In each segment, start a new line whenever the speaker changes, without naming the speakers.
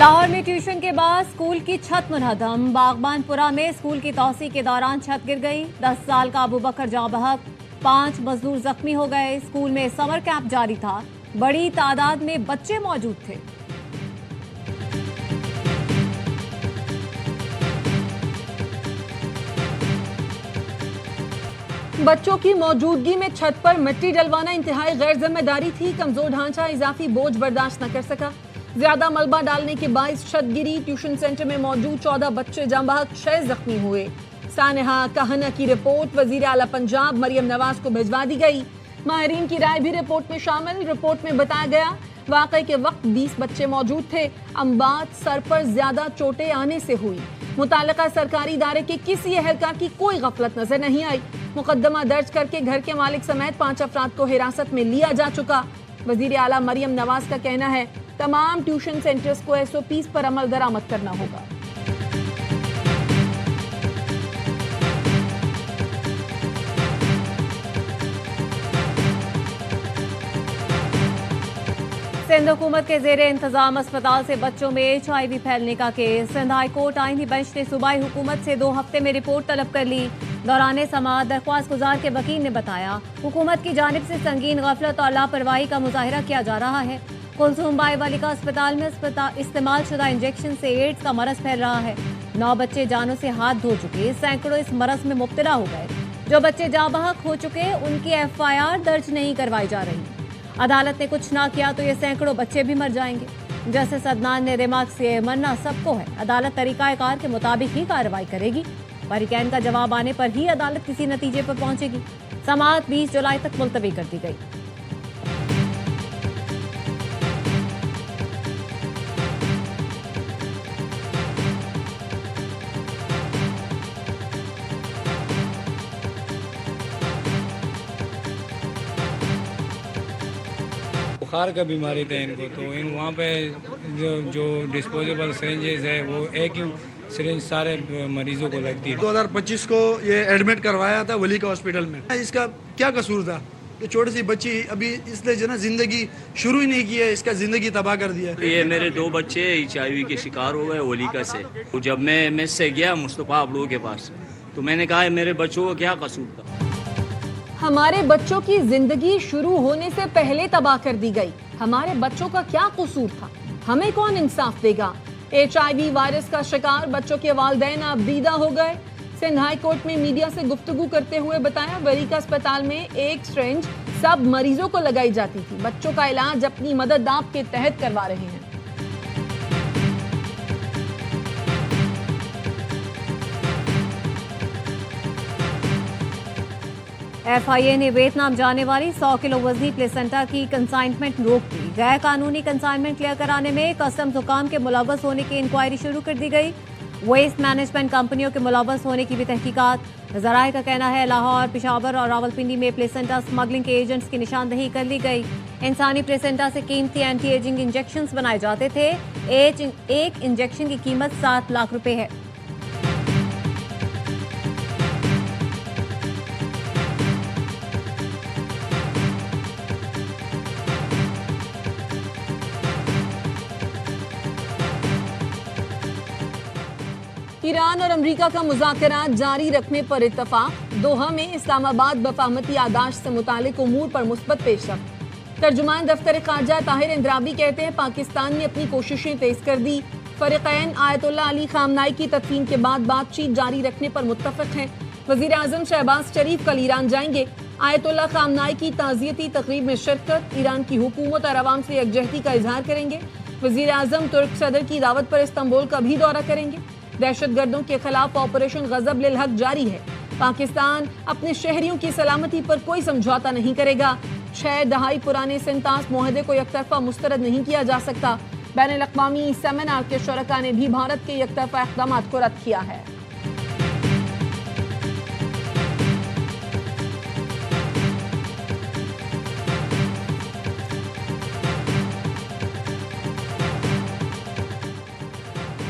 لاہور میں ٹیوشن کے بعد اسکول کی چھت منہدم، باغبان پورہ میں اسکول کی توسیع کے دوران چھت گر گئی، 10 سال کا ابو بکر جاں بحق، 5 مزدور زخمی ہو گئے۔ اسکول میں سمر کیمپ جاری تھا، بڑی تعداد میں بچے موجود تھے۔
بچوں کی موجودگی میں چھت پر مٹی ڈلوانا انتہائی غیر ذمہ داری تھی۔ کمزور ڈھانچہ اضافی بوجھ برداشت نہ کر سکا، زیادہ ملبہ ڈالنے کے باعث چھت گری۔ ٹیوشن سینٹر میں موجود 14 بچے جاں بحق، 6 زخمی ہوئے۔ سانحہ کہنا کی رپورٹ وزیر اعلیٰ پنجاب مریم نواز کو بھجوا دی گئی۔ ماہرین کی رائے بھی رپورٹ میں شامل۔ رپورٹ میں بتایا گیا واقعے کے وقت 20 بچے موجود تھے۔ امبات سر پر زیادہ چوٹیں آنے سے ہوئی۔ متعلقہ سرکاری ادارے کے کسی اہلکار کی کوئی غفلت نظر نہیں آئی۔ مقدمہ درج کر کے گھر کے مالک سمیت 5 افراد کو حراست میں لیا جا چکا۔ وزیر اعلیٰ مریم نواز کا کہنا ہے تمام ٹیوشن سینٹرز کو SOPs پر عمل درآمد کرنا ہوگا۔
سندھ حکومت کے زیر انتظام اسپتال سے بچوں میں HIV پھیلنے کا کیس۔ سندھ ہائی کورٹ آئینی بینچ نے صوبائی حکومت سے 2 ہفتے میں رپورٹ طلب کر لی۔ دوران سماعت درخواست گزار کے وکیل نے بتایا حکومت کی جانب سے سنگین غفلت اور لاپرواہی کا مظاہرہ کیا جا رہا ہے۔ کلثوم بائی والیکا اسپتال میں استعمال شدہ انجیکشن سے ایڈز کا مرض پھیل رہا ہے۔ 9 بچے جانوں سے ہاتھ دھو چکے، سینکڑوں اس مرض میں مبتلا ہو گئے۔ جو بچے جاں بحق ہو چکے ان کی FIR درج نہیں کروائی جا رہی۔ عدالت نے کچھ نہ کیا تو یہ سینکڑوں بچے بھی مر جائیں گے۔ جسٹس عدنان نے ریمارک سے مرنا سب کو ہے، عدالت طریقہ کار کے مطابق ہی کارروائی کرے گی۔ فریقین کا جواب آنے پر ہی عدالت کسی نتیجے پر پہنچے گی۔ سماعت 20 جولائی تک ملتوی کر دی گئی۔
بخار کا بیماری تھا ان کو، تو وہاں پہ جو ڈسپوزیبل سرنجز ہے وہ ایک ہی سرنج سارے مریضوں کو لگتی ہے۔
2025 کو یہ ایڈمٹ کروایا تھا ولیکا ہاسپٹل میں۔ اس کا کیا قصور تھا؟ یہ چھوٹی سی بچی ابھی اس نے جو نا زندگی شروع ہی نہیں کی ہے، اس کا زندگی تباہ کر دیا۔
یہ میرے 2 بچے HIV کے شکار ہو گئے ولیکا سے۔ جب میں سے گیا مصطفیٰ ابلو کے پاس تو میں نے کہا میرے بچوں کو کیا قصور تھا؟
ہمارے بچوں کی زندگی شروع ہونے سے پہلے تباہ کر دی گئی، ہمارے بچوں کا کیا قصور تھا؟ ہمیں کون انصاف دے گا؟ HIV وائرس کا شکار بچوں کے والدین اب دیدہ ہو گئے۔ سندھ ہائی کورٹ میں میڈیا سے گفتگو کرتے ہوئے بتایا ولیکا اسپتال میں ایک سرنج سب مریضوں کو لگائی جاتی تھی، بچوں کا علاج اپنی مدد آپ کے تحت کروا رہے ہیں۔
FIA نے ویتنام جانے والی 100 کلو وزنی پلیسنٹا کی کنسائنمنٹ روک دی۔ غیر قانونی کنسائنمنٹ کلیئر کرانے میں کسٹمز حکام کے ملوث ہونے کی انکوائری شروع کر دی گئی۔ ویسٹ مینجمنٹ کمپنیوں کے ملوث ہونے کی بھی تحقیقات۔ ذرائع کا کہنا ہے لاہور، پشاور اور راولپنڈی میں پلیسنٹا اسمگلنگ کے ایجنٹس کی نشاندہی کر لی گئی۔ انسانی پلیسنٹا سے قیمتی اینٹی ایجنگ انجیکشنز بنائے جاتے تھے۔ ایک انجیکشن کی قیمت 7 لاکھ روپے ہے۔
ایران اور امریکہ کا مذاکرات جاری رکھنے پر اتفاق۔ دوحہ میں اسلام آباد بفاہمتی یادداشت سے متعلق امور پر مثبت پیش رفت۔ ترجمان دفتر خارجہ طاہر اندرابی کہتے ہیں پاکستان نے اپنی کوششیں تیز کر دی۔ فریقین آیت اللہ علی خامنائی کی تدفین کے بعد بات چیت جاری رکھنے پر متفق ہیں۔ وزیر اعظم شہباز شریف کل ایران جائیں گے۔ آیت اللہ خامنائی کی تعزیتی تقریب میں شرکت، ایران کی حکومت اور عوام سے یکجہتی کا اظہار کریں گے۔ وزیر اعظم ترک صدر کی دعوت پر استنبول کا بھی دورہ کریں گے۔ دہشت گردوں کے خلاف آپریشن غضب للحق جاری ہے۔ پاکستان اپنے شہریوں کی سلامتی پر کوئی سمجھوتا نہیں کرے گا۔ 6 دہائی پرانے سنتاس معاہدے کو یک طرفہ مسترد نہیں کیا جا سکتا۔ بین الاقوامی سیمینار کے شرکاء نے بھی بھارت کے یک طرفہ اقدامات کو رد کیا ہے۔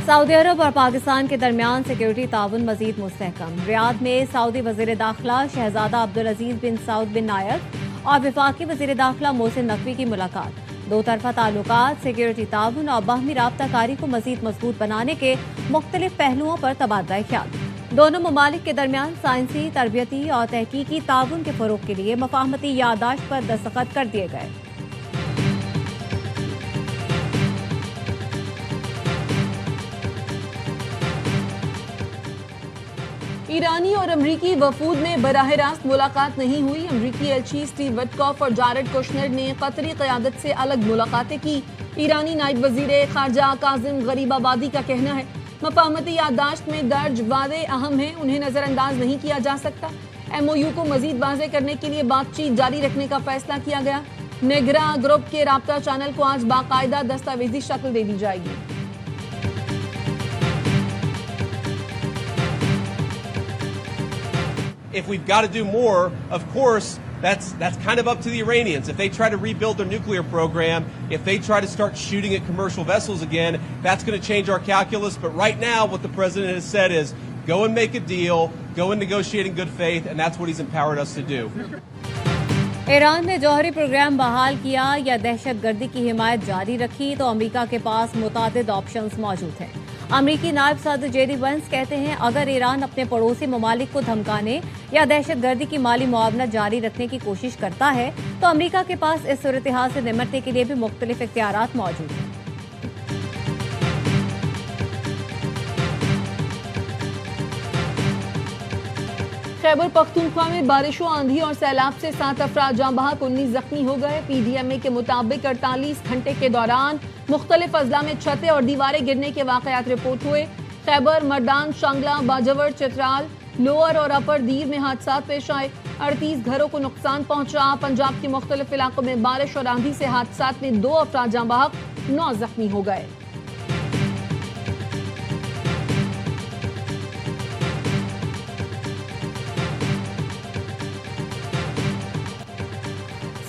سعودی عرب اور پاکستان کے درمیان سیکیورٹی تعاون مزید مستحکم۔ ریاض میں سعودی وزیر داخلہ شہزادہ عبدالعزیز بن سعود بن نایف اور وفاقی وزیر داخلہ محسن نقوی کی ملاقات۔ दो तरफा ताल्लुकात, सिक्योरिटी ताउन और बाहमी राब्ता कारी को मजीद मजबूत बनाने के मुख्तलिफ पहलुओं पर तबादला ख्याल। दोनों ममालिक के दरमियान साइंसी, तरबियती और तहकीकी ताउन के फरोग के लिए मफाहमती याददाश्त पर दस्तखत कर दिए गए।
ईरानी और अमरीकी वफूद में बराह रास्त मुलाकात नहीं हुई। अमरीकी एलची स्टीव विटकॉफ और जारेड कुशनर ने कतरी क़यादत से अलग मुलाकातें की। ईरानी नायब वज़ीर ख़ारजा काज़िम गरीबाबादी का कहना है मफाहमती याददाश्त में दर्ज वादे अहम हैं, उन्हें नज़रअंदाज नहीं किया जा सकता। MOU को मजीद वाज़े करने के लिए बातचीत जारी रखने का फैसला किया गया। नेगरा ग्रुप के राब्ता चैनल को आज बाकायदा दस्तावेजी शक्ल दे दी जाएगी।
If we've got to do more, of course, that's kind of up to the Iranians. If they try to rebuild their nuclear program, if they try to start shooting at commercial vessels again, that's going to change our calculus. But right now, what the president has said is, go and make a deal, go and negotiate in good faith, and that's what he's empowered us to do.
Iran ने जौहरी programme बहाल किया या दहशतगर्दी की हिमायत जारी रखी तो America के पास मुतादिद ऑप्शंस मौजूद हैं। अमेरिकी नायब सदर जेडी वेंस कहते हैं अगर ईरान अपने पड़ोसी ममालिक को धमकाने या दहशतगर्दी की माली मुआवनत जारी रखने की कोशिश करता है तो अमेरिका के पास इस सूरत-ए-हाल से निपटने के लिए भी मुख्तलिफ इख्तियारात मौजूद हैं।
खैबर पख्तूनख्वा में बारिशों, आंधी और सैलाब से 7 अफराद जाँ बहक, 19 जख्मी हो गए। PDMA के मुताबिक 48 घंटे के दौरान मुख्तलिफ अजला में छतें और दीवारें गिरने के वाक़यात रिपोर्ट हुए। खैबर, मर्दान, शांगला, बाजवर, चित्राल, लोअर और अपर दीर में हादसात पेश आए। 38 घरों को नुकसान पहुंचा। पंजाब के मुख्तलिफ इलाकों में बारिश और आंधी से हादसात में 2 अफराद जाँ बहक, 9 जख्मी हो गए।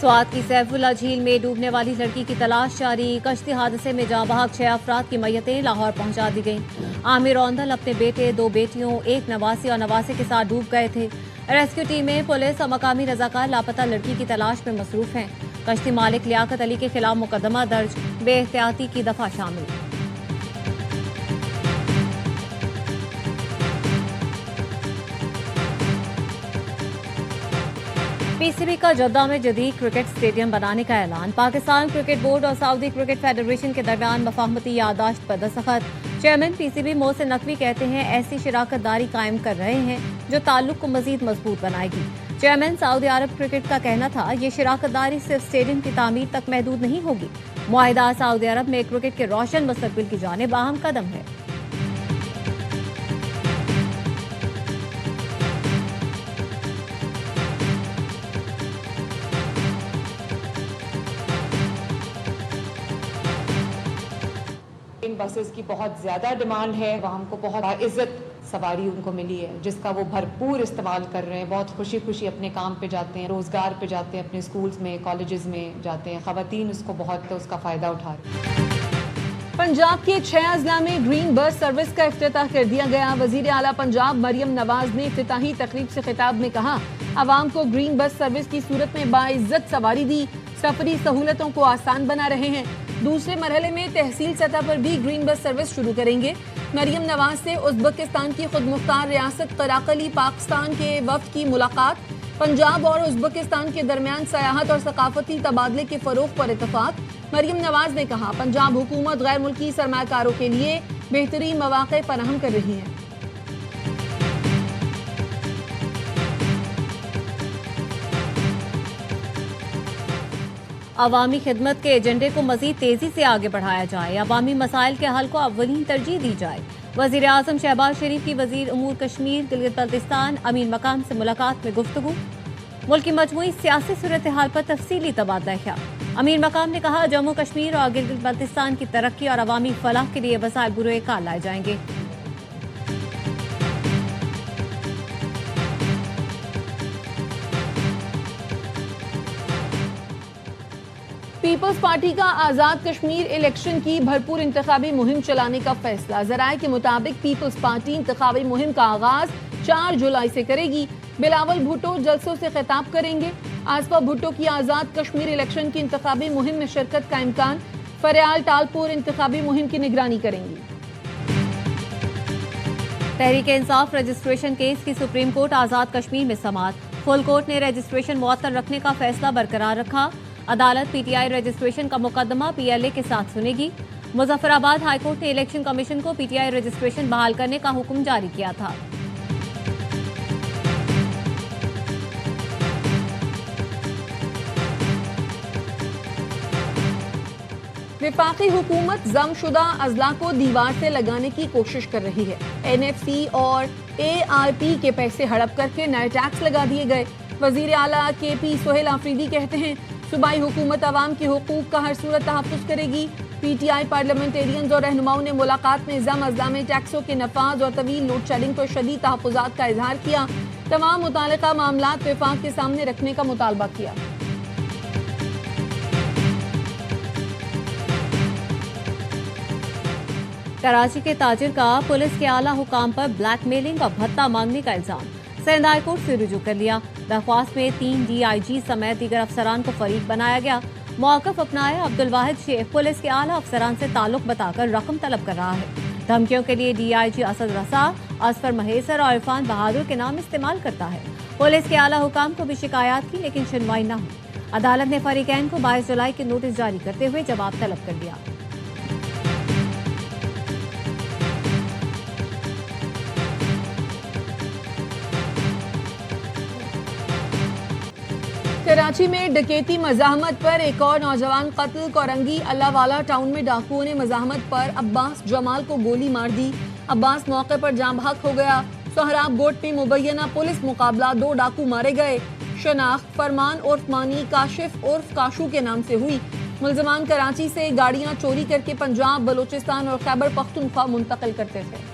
स्वात की सैफुल्ला झील में डूबने वाली लड़की की तलाश जारी। कश्ती हादसे में जाँ बहक 6 अफराद की मैयतें लाहौर पहुंचा दी गईं। आमिर औंदल अपने बेटे, 2 बेटियों, 1 नवासी और नवासे के साथ डूब गए थे। रेस्क्यू टीमें, पुलिस और मकामी रजाकार लापता लड़की की तलाश में मसरूफ हैं। कश्ती मालिक लियाकत अली के खिलाफ मुकदमा दर्ज, बेएहतियाती की दफा शामिल। PCB का जद्दा में जदीद क्रिकेट स्टेडियम बनाने का ऐलान। पाकिस्तान क्रिकेट बोर्ड और सऊदी क्रिकेट फेडरेशन के दरमियान मफाहमती याददाश्त पर दस्तखत। चेयरमैन PCB मोहसिन नकवी कहते हैं ऐसी शराकत दारी कायम कर रहे हैं जो ताल्लुक को मजीद मजबूत बनाएगी। चेयरमैन सऊदी अरब क्रिकेट का कहना था ये शराकत दारी सिर्फ स्टेडियम की तामीर तक महदूद नहीं होगी। मुआहिदा सऊदी अरब में क्रिकेट के रोशन मुस्तकबिल की जानिब अहम कदम है।
इन बसेस की बहुत ज़्यादा डिमांड है, वहाँ हमको बहुत इज्जत सवारी उनको मिली है जिसका वो भरपूर इस्तेमाल कर रहे हैं। बहुत खुशी खुशी अपने काम पे जाते हैं, रोज़गार पे जाते हैं, अपने स्कूल्स में, कॉलेजेस में जाते हैं। ख़वातीन उसको बहुत उसका फ़ायदा उठा रहे हैं।
पंजाब के 6 अजला में ग्रीन बस सर्विस का इफ्तिताह कर दिया गया। वज़ीर आला पंजाब मरियम नवाज ने इफ्तिताही तकरीब से खिताब में कहा आवाम को ग्रीन बस सर्विस की सूरत में बाइज्जत सवारी दी, सफरी सहूलतों को आसान बना रहे हैं। दूसरे मरहले में तहसील सतह पर भी ग्रीन बस सर्विस शुरू करेंगे। मरियम नवाज से उज़्बेकिस्तान की खुद मुख्तार रियासत कराकली पाकिस्तान के वफ्द की मुलाकात। पंजाब और उज़्बेकिस्तान के दरमियान सयाहत और सकाफती तबादले के फरोग पर इत्तफाक। मरियम नवाज ने कहा पंजाब हुकूमत गैर मुल्की सरमाकारों के लिए बेहतरीन मौक़े फराहम कर रही है।
अवामी खिदमत के एजेंडे को मजीद तेजी से आगे बढ़ाया जाए, अवामी मसाइल के हल को अव्वलीन तरजीह दी जाए। वज़ीर आज़म शहबाज शरीफ की वज़ीर उमूर कश्मीर गिलगित बल्तिस्तान अमीन मकाम से मुलाकात में गुफ्तगू। मुल्क की मजमूई सियासी सूरत हाल पर तफसीली तबादला ख्याल। अमीन मकाम ने कहा जम्मू कश्मीर और गिलगित बल्तिस्तान की तरक्की और अवामी फलाह के लिए वसाइल बुरे कार लाए जाएंगे।
पीपल्स पार्टी का आज़ाद कश्मीर इलेक्शन की भरपूर इंतखाबी मुहिम चलाने का फैसला। ज़राए के मुताबिक पीपल्स पार्टी इंतखाबी मुहिम का आगाज 4 जुलाई से करेगी। बिलावल भुट्टो जलसों से खिताब करेंगे। आसफा भुट्टो की आज़ाद कश्मीर इलेक्शन की इंतखाबी मुहिम में शिरकत का इम्कान। फरियाल टालपुर इंतखाबी मुहिम की निगरानी करेंगी।
तहरीक इंसाफ रजिस्ट्रेशन केस की सुप्रीम कोर्ट आज़ाद कश्मीर में समाअत। फुल कोर्ट ने रजिस्ट्रेशन मुअत्तल रखने का फैसला बरकरार रखा। अदालत पीटीआई रजिस्ट्रेशन का मुकदमा पीएलए के साथ सुनेगी। मुजफ्फराबाद हाईकोर्ट ने इलेक्शन कमीशन को पीटीआई रजिस्ट्रेशन बहाल करने का हुक्म जारी किया था।
विफाकी हुकूमत जमशुदा अजला को दीवार से लगाने की कोशिश कर रही है। एनएफसी और एआरपी के पैसे हड़प करके नए टैक्स लगा दिए गए। वजीर आला केपी सोहेल आफरीदी कहते हैं सूबाई हुकूमत अवाम के हुकूक का हर सूरत तहफ़्फ़ुज़ करेगी। पीटीआई पार्लियामेंटेरियंस और रहनुमाओं ने मुलाकात में ज़म अज़ला में टैक्सों के नफाज और तवील लोड शेडिंग पर शदीद तहफ़्फ़ुज़ात का इजहार किया। तमाम मुतालिका मामलात विफाक के सामने रखने का मुतालबा किया।
कराची के ताजिर का पुलिस के आला हुकाम पर ब्लैकमेलिंग और भत्ता मांगने का इल्जाम सिंध हाई कोर्ट से रुजू कर लिया। दरख्वास्त में 3 DIG समेत दीगर अफसरान को फरीक बनाया गया। मौक़िफ़ अपनाया अब्दुल वाहिद शेख पुलिस के आला अफसरान से ताल्लुक बताकर रकम तलब कर रहा है। धमकियों के लिए DIG असद रसा, असफर महेसर और इरफान बहादुर के नाम इस्तेमाल करता है। पुलिस के आला हुकाम को भी शिकायत की लेकिन सुनवाई न हुई। अदालत ने फरीकैन को 22 जुलाई के नोटिस जारी करते हुए जवाब तलब कर दिया।
कराची में डकैती मज़ाहमत पर एक और नौजवान कत्ल। कोरंगी अल्लाहवाला टाउन में डाकुओं ने मज़ाहमत पर अब्बास जमाल को गोली मार दी। अब्बास मौके पर जाँ बहक हो गया। सोहराब गोट में मुबैना पुलिस मुकाबला, 2 डाकू मारे गए। शनाख्त फरमान उर्फ मानी, काशिफ उर्फ काशू के नाम से हुई। मुल्ज़मान कराची से गाड़ियाँ चोरी करके पंजाब, बलूचिस्तान और खैबर पख्तूनख्वा मुंतकिल करते थे।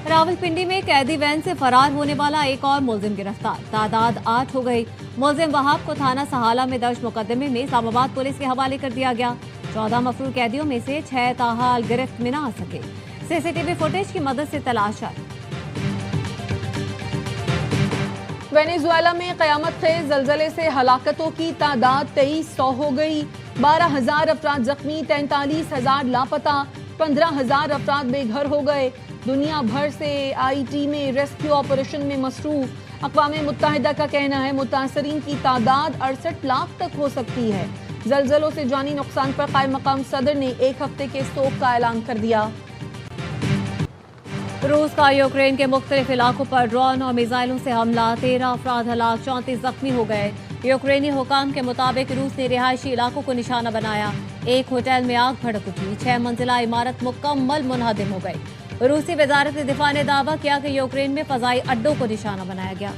रावलपिंडी में कैदी वैन से फरार होने वाला एक और मुलजिम गिरफ्तार। तादाद 8 हो गई। मुलजिम वहाब को थाना सहाला में दर्ज मुकदमे में इस्लामाबाद पुलिस के हवाले कर दिया गया। 14 मफरूर कैदियों में से 6 ताहाल गिरफ्त में न आ सके। सीसीटीवी फुटेज की मदद से तलाश जारी।
वेनेजुएला में क़यामत खेज़ ज़लज़ले से हलाकतों की तादाद 2300 हो गई। 12,000 अफराद जख्मी, 43,000 लापता, 15,000 अफराद बेघर हो गए। दुनिया भर से आई टीमें रेस्क्यू ऑपरेशन में मसरूफ। अक़वाम मुत्तहिदा का कहना है मुतासरीन की तादाद 68 लाख तक हो सकती है। ज़लज़लों से जानी नुकसान पर कायम मकाम सदर ने 1 हफ्ते के सोग का ऐलान कर दिया।
रूस का यूक्रेन के मुख्तलिफ इलाकों पर ड्रोन और मिसाइलों से हमला, 13 अफराद हलाक, 34 जख्मी हो गए। यूक्रेनी हुकाम के मुताबिक रूस ने रिहायशी इलाकों को निशाना बनाया। एक होटल में आग भड़क उठी, 6 मंजिला इमारत मुकम्मल मुनहदम हो गई। रूसी वजारत दिफा ने दावा किया कि यूक्रेन में फजाई अड्डों को निशाना बनाया गया।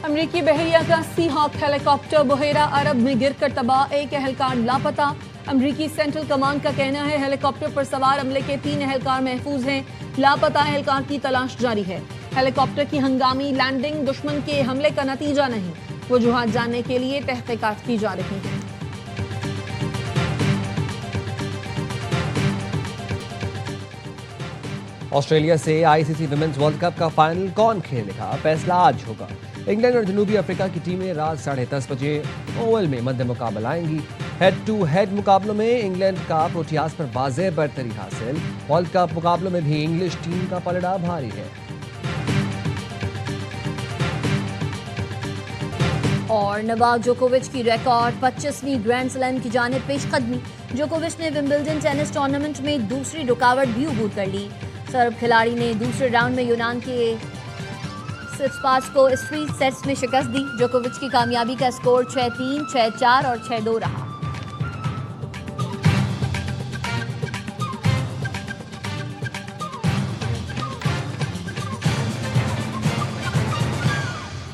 अमरीकी बहरिया का सी हॉक हेलीकॉप्टर बहेरा अरब में गिरकर तबाह, 1 एहलकार लापता। अमरीकी सेंट्रल कमांड का कहना है हेलीकॉप्टर पर सवार अमले के 3 एहलकार महफूज हैं। लापता एहलकार की तलाश जारी है। हेलीकॉप्टर की हंगामी लैंडिंग दुश्मन के हमले का नतीजा नहीं, वजूहात जानने के लिए तहकीकात की जा रही हैं।
ऑस्ट्रेलिया से आईसीसी विमेंस वर्ल्ड कप का फाइनल कौन खेलेगा, फैसला आज होगा। इंग्लैंड और जनूबी अफ्रीका की टीमें रात 10:30 बजे ओवल में मध्य मुकाबला आएंगी। हेड टू हेड मुकाबलों में इंग्लैंड का प्रोटियाज पर वाज़ेह बरतरी हासिल। वर्ल्ड कप मुकाबलों में भी इंग्लिश टीम का पलड़ा भारी है।
और नोवाक जोकोविच की रिकॉर्ड 25वीं ग्रैंड स्लैम की जानिब पेशकदमी। जोकोविच ने विंबलडन टेनिस टूर्नामेंट में दूसरी रुकावट भी अबूर कर ली। सर्ब खिलाड़ी ने दूसरे राउंड में यूनान के सिट्सपास को 3 सेट्स में शिकस्त दी। जोकोविच की कामयाबी का स्कोर 6-3, 6-4 और 6-2 रहा।